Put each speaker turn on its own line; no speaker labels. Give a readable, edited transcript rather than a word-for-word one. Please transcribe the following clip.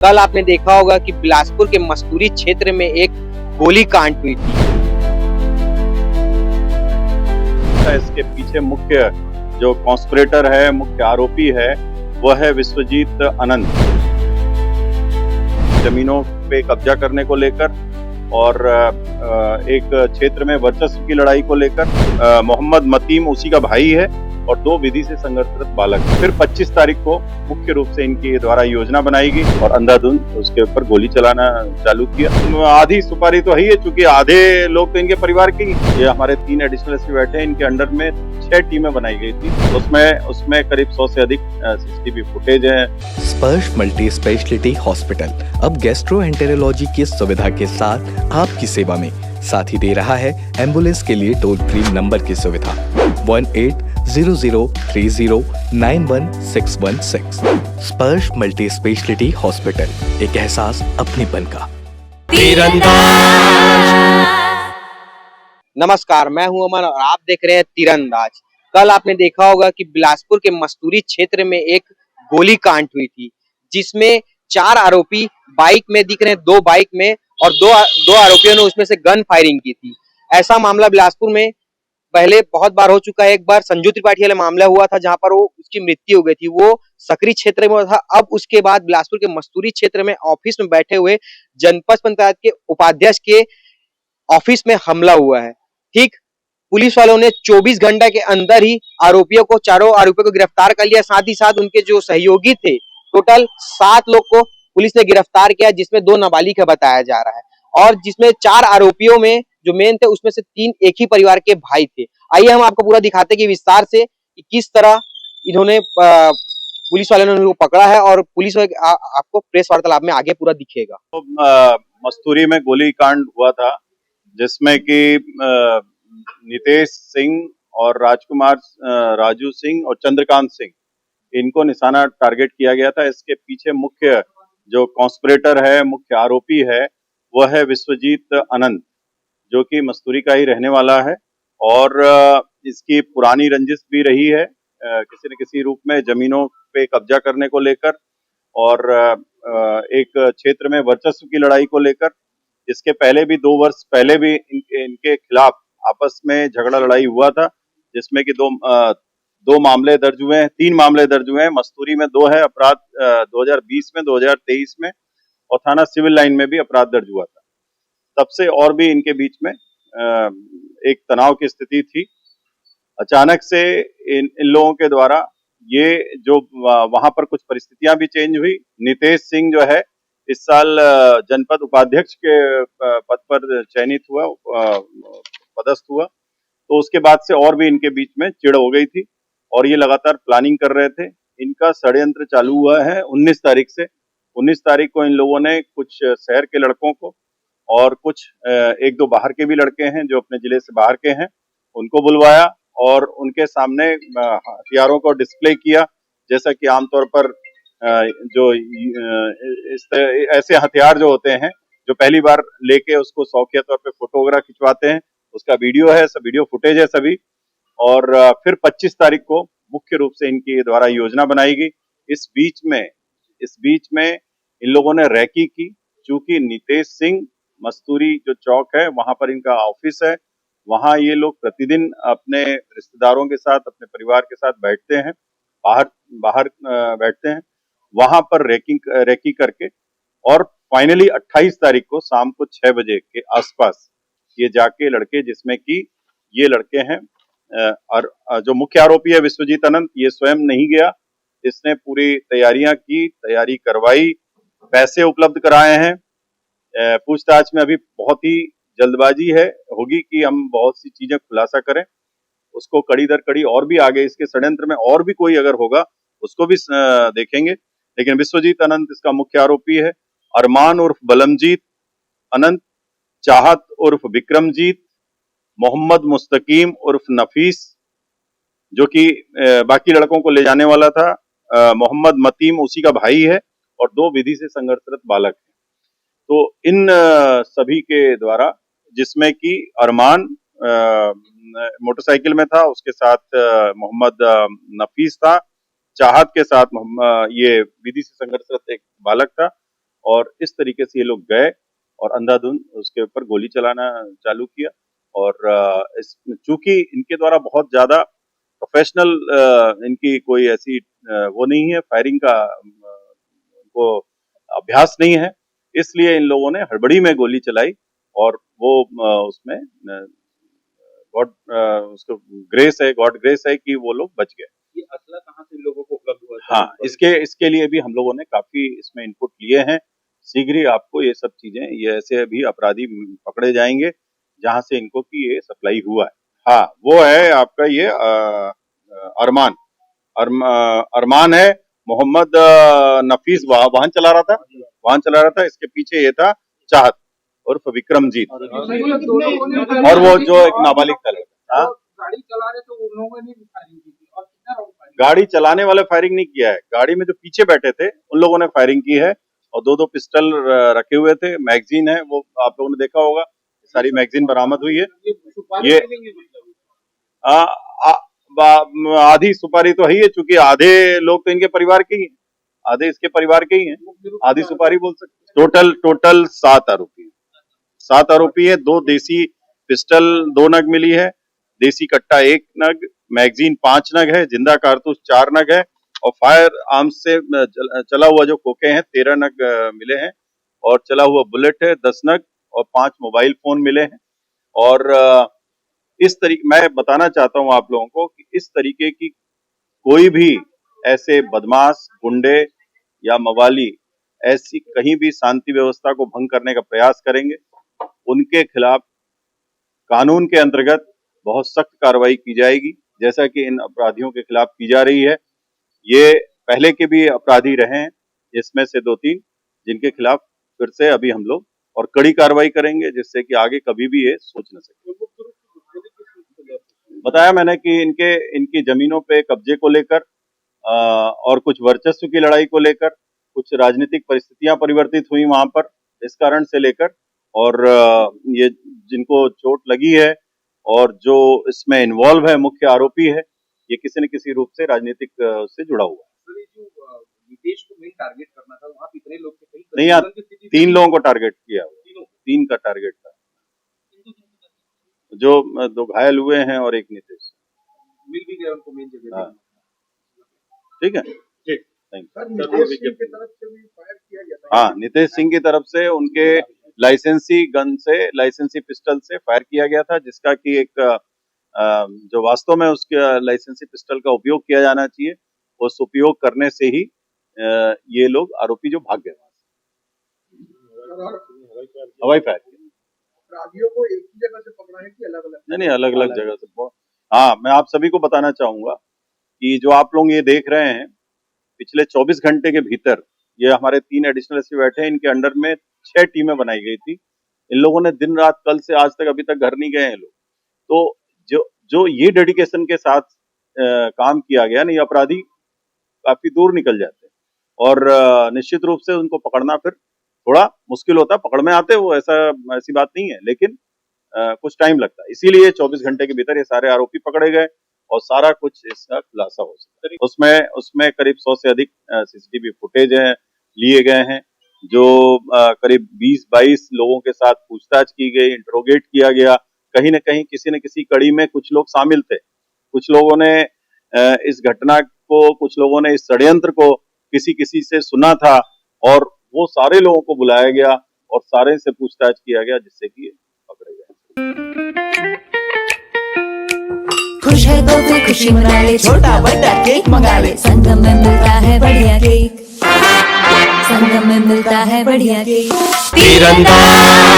कल आपने देखा होगा कि बिलासपुर के मस्तूरी क्षेत्र में एक गोली कांड हुई थी।
इसके पीछे मुख्य जो कॉन्स्पिरेटर है, मुख्य आरोपी है, वह है विश्वजीत अनंत। जमीनों पे कब्जा करने को लेकर और एक क्षेत्र में वर्चस्व की लड़ाई को लेकर मोहम्मद मतीम उसी का भाई है और 2 विधि से संघर्षरत बालक। फिर 25 तारीख को मुख्य रूप से इनके द्वारा योजना बनाई गई और अंधाधुंध उसके ऊपर गोली चलाना चालू किया। आधी सुपारी तो है ही, चूंकि आधे लोग तो इनके परिवार के ही। ये हमारे 3 एडिशनल एसपी बैठे हैं, इनके अंडर में 6 टीमें बनाई गई थी। उसमें करीब 100 से अधिक सीसीटीवी फुटेज है।
स्पर्श मल्टी स्पेशलिटी हॉस्पिटल अब गैस्ट्रोएंटेरोलॉजी की सुविधा के साथ आपकी सेवा में, साथ ही दे रहा है एम्बुलेंस के लिए टोल फ्री नंबर की सुविधा 180030091616। स्पर्श मल्टी स्पेशलिटी हॉस्पिटल, एक एहसास अपनेपन का।
नमस्कार, मैं हूं अमन और आप देख रहे हैं तीरंदाज। कल आपने देखा होगा कि बिलासपुर के मस्तूरी क्षेत्र में एक गोली कांड हुई थी, जिसमें 4 आरोपी बाइक में दिख रहे हैं, 2 बाइक में, और दो आरोपियों ने उसमें से गन फायरिंग की थी। ऐसा मामला बिलासपुर में पहले बहुत बार हो चुका है। एक बार संजू त्रिपाठी वाला मामला हुआ था जहां पर वो उसकी मृत्यु हो गई थी, वो सकरी क्षेत्र में था। अब उसके बाद बिलासपुर के मस्तूरी क्षेत्र में ऑफिस में बैठे हुए जनपद पंचायत के उपाध्यक्ष के ऑफिस में हमला हुआ है। ठीक, पुलिस वालों ने 24 घंटे के अंदर ही चारों आरोपियों को गिरफ्तार कर लिया। साथ ही साथ उनके जो सहयोगी थे, टोटल 7 लोग को पुलिस ने गिरफ्तार किया, जिसमें 2 नाबालिग का बताया जा रहा है। और जिसमें 4 आरोपियों में जो मेन थे, उसमें से 3 एक ही परिवार के भाई थे। आइए हम आपको पूरा दिखाते कि विस्तार से कि किस तरह इन्होंने पुलिस वालों ने उनको पकड़ा है, और पुलिस आपको प्रेस वार्तालाप में आगे पूरा दिखेगा।
तो मस्तूरी में गोली कांड हुआ था, जिसमें कि नितेश सिंह और राजकुमार राजू सिंह और चंद्रकांत सिंह, इनको निशाना टारगेट किया गया था। इसके पीछे मुख्य जो कॉन्स्पिरेटर है, मुख्य आरोपी है, वह है विश्वजीत अनंत, जो कि मस्तूरी का ही रहने वाला है। और इसकी पुरानी रंजिश भी रही है किसी न किसी रूप में, जमीनों पे कब्जा करने को लेकर और एक क्षेत्र में वर्चस्व की लड़ाई को लेकर। इसके पहले भी 2 वर्ष पहले भी इनके खिलाफ आपस में झगड़ा लड़ाई हुआ था, जिसमें कि 2 मामले दर्ज हुए हैं, 3 मामले दर्ज हुए हैं। मस्तूरी में 2 है अपराध 2020 में, 2023 में, और थाना सिविल लाइन में भी अपराध दर्ज हुआ था। तब से और भी इनके बीच में एक तनाव की स्थिति थी। अचानक से इन लोगों के द्वारा ये जो वहां पर कुछ परिस्थितियां भी चेंज हुई। नितेश सिंह जो है इस साल जनपद उपाध्यक्ष के पद पर चयनित हुआ, पदस्थ हुआ। तो उसके बाद से और भी इनके बीच में चिढ़ हो गई थी और ये लगातार प्लानिंग कर रहे थे। इनका षड्यंत्र चालू हुआ है 19 तारीख से। 19 तारीख को इन लोगों ने कुछ शहर के लड़कों को और कुछ 1-2 बाहर के भी लड़के हैं जो अपने जिले से बाहर के हैं, उनको बुलवाया और उनके सामने हथियारों को डिस्प्ले किया। जैसा कि आमतौर पर जो ऐसे हथियार जो होते हैं, जो पहली बार लेके उसको शौकिया तौर पे फोटो वगैरह खिंचवाते हैं, उसका वीडियो है, सब वीडियो फुटेज है सभी। और फिर 25 तारीख को मुख्य रूप से इनके द्वारा योजना बनाई गई। इस बीच में इन लोगों ने रैकी की। चूंकि नितेश सिंह मस्तूरी जो चौक है वहां पर इनका ऑफिस है, वहां ये लोग प्रतिदिन अपने रिश्तेदारों के साथ, अपने परिवार के साथ बैठते हैं, बाहर बैठते हैं, वहां पर रैकी करके। और फाइनली 28 तारीख को शाम को 6 बजे के आसपास ये जाके लड़के, जिसमें कि ये लड़के हैं और जो मुख्य आरोपी है विश्वजीत अनंत, ये स्वयं नहीं गया, इसने पूरी तैयारियां की, तैयारी करवाई, पैसे उपलब्ध कराए हैं। पूछताछ में अभी बहुत ही जल्दबाजी होगी कि हम बहुत सी चीजें खुलासा करें, उसको कड़ी दर कड़ी और भी आगे इसके षड्यंत्र में और भी कोई अगर होगा उसको भी देखेंगे। लेकिन विश्वजीत अनंत इसका मुख्य आरोपी है। अरमान उर्फ बलमजीत अनंत, चाहत उर्फ विक्रमजीत, मोहम्मद मुस्तकीम उर्फ नफीस, जो कि बाकी लड़कों को ले जाने वाला था, मोहम्मद मतीम उसी का भाई है, और 2 विधि से संघर्षरत बालक हैं। तो इन सभी के द्वारा, जिसमें कि अरमान मोटरसाइकिल में था, उसके साथ मोहम्मद नफीस था, चाहत के साथ ये विधि से संघर्षरत एक बालक था, और इस तरीके से ये लोग गए और अंधाधुंध उसके ऊपर गोली चलाना चालू किया। और चूंकि इनके द्वारा बहुत ज्यादा प्रोफेशनल इनकी कोई ऐसी वो नहीं है, फायरिंग का उनको अभ्यास नहीं है, इसलिए इन लोगों ने हड़बड़ी में गोली चलाई और वो उसमें गॉड उसको ग्रेस है, गॉड ग्रेस है कि वो लोग बच गए।
ये असला कहाँ से लोगों को उपलब्ध हुआ?
हाँ, इसके लिए भी हम लोगों ने काफी इसमें इनपुट लिए हैं। शीघ्र ही आपको ये सब चीजें, ये ऐसे अभी अपराधी पकड़े जाएंगे जहां से इनको की ये सप्लाई हुआ है। हाँ, वो है आपका ये अरमान है, मोहम्मद नफीस वाहन चला रहा था, इसके पीछे ये था चाहत उर्फ विक्रमजीत, और वो जो एक नाबालिग था लड़का।
गाड़ी चला रहे तो उन लोगों ने फायरिंग की थी और कितना राउंड फायरिंग?
गाड़ी चलाने वाले फायरिंग नहीं किया है, गाड़ी में जो पीछे बैठे थे उन लोगों ने फायरिंग की है और दो पिस्टल रखे हुए थे। मैगजीन है, वो आप लोगों ने देखा होगा, सारी मैगजीन बरामद हुई है। ये आधी सुपारी तो है ही है, चूंकि आधे लोग तो इनके परिवार के ही हैं, आधे इसके परिवार के ही हैं, आधी सुपारी बोल सकते। टोटल 7 आरोपी है। 2 देसी पिस्टल 2 नग मिली है, देसी कट्टा 1 नग, मैगजीन 5 नग है, जिंदा कारतूस 4 नग है और फायर आर्म्स से चला हुआ जो खोखे हैं 13 नग मिले हैं और चला हुआ बुलेट है 10 नग और 5 मोबाइल फोन मिले हैं। और इस तरीके मैं बताना चाहता हूं आप लोगों को कि इस तरीके की कोई भी ऐसे बदमाश, गुंडे या मवाली ऐसी कहीं भी शांति व्यवस्था को भंग करने का प्रयास करेंगे, उनके खिलाफ कानून के अंतर्गत बहुत सख्त कार्रवाई की जाएगी, जैसा कि इन अपराधियों के खिलाफ की जा रही है। ये पहले के भी अपराधी रहे हैं, इसमें से 2-3 जिनके खिलाफ फिर से अभी हम लोग और कड़ी कार्रवाई करेंगे, जिससे कि आगे कभी भी ये सोच न सके। बताया मैंने कि इनकी जमीनों पे कब्जे को लेकर और कुछ वर्चस्व की लड़ाई को लेकर, कुछ राजनीतिक परिस्थितियां परिवर्तित हुई वहां पर, इस कारण से लेकर, और ये जिनको चोट लगी है और जो इसमें इन्वॉल्व है, मुख्य आरोपी है, ये किसी न किसी रूप से राजनीतिक से जुड़ा हुआ है।
नीतीश को मेन टारगेट करना था, वहाँ कितने लोग थे?
नहीं, यहाँ 3 लोगों को टारगेट किया, 3 का टारगेट था, जो 2 घायल हुए हैं और 1 नीतीश
मिल भी गया उनको मेन जगह।
हाँ, ठीक है,
ठीक,
थैंक
यू।
हाँ, नितेश सिंह की तरफ से उनके लाइसेंसी पिस्टल से फायर किया गया था, जिसका कि एक जो वास्तव में उसके लाइसेंसी पिस्टल का उपयोग किया जाना चाहिए, उस उपयोग करने से ही ये लोग आरोपी जो भाग गए हवाई फायर किया।
अपराधियों को एक ही जगह से पकड़ा है कि अलग-अलग?
नहीं, अलग अलग जगह से। हाँ, मैं आप सभी को बताना चाहूंगा कि जो आप लोग ये देख रहे हैं, पिछले 24 घंटे के भीतर ये हमारे 3 एडिशनल एसपी बैठे हैं, इनके अंडर में 6 टीमें बनाई गई थी। इन लोगों ने दिन रात, कल से आज तक अभी तक घर नहीं गए हैं लोग। तो जो ये डेडिकेशन के साथ काम किया गया ना, ये अपराधी काफी दूर निकल जाते हैं और निश्चित रूप से उनको पकड़ना फिर थोड़ा मुश्किल होता है। पकड़ में आते वो ऐसी बात नहीं है, लेकिन कुछ टाइम लगता है। इसीलिए 24 घंटे के भीतर ये सारे आरोपी पकड़े गए और सारा कुछ इसका खुलासा हो सका। उसमें करीब 100 से अधिक सीसीटीवी फुटेज लिए गए हैं, जो करीब 20-22 लोगों के साथ पूछताछ की गई, इंटरोगेट किया गया। कहीं न कहीं किसी न किसी कड़ी में कुछ लोग शामिल थे। कुछ लोगों ने इस घटना को, कुछ लोगों ने इस षड्यंत्र को किसी से सुना था और वो सारे लोगों को बुलाया गया और सारे से पूछताछ किया गया, जिससे कि ये पकड़े गए।
खुश है तो कोई खुशी मना ले, छोटा बड़ा केक मंगा ले, संगम में मिलता है बढ़िया केक, संगम में मिलता है बढ़िया केक। तीरंदाज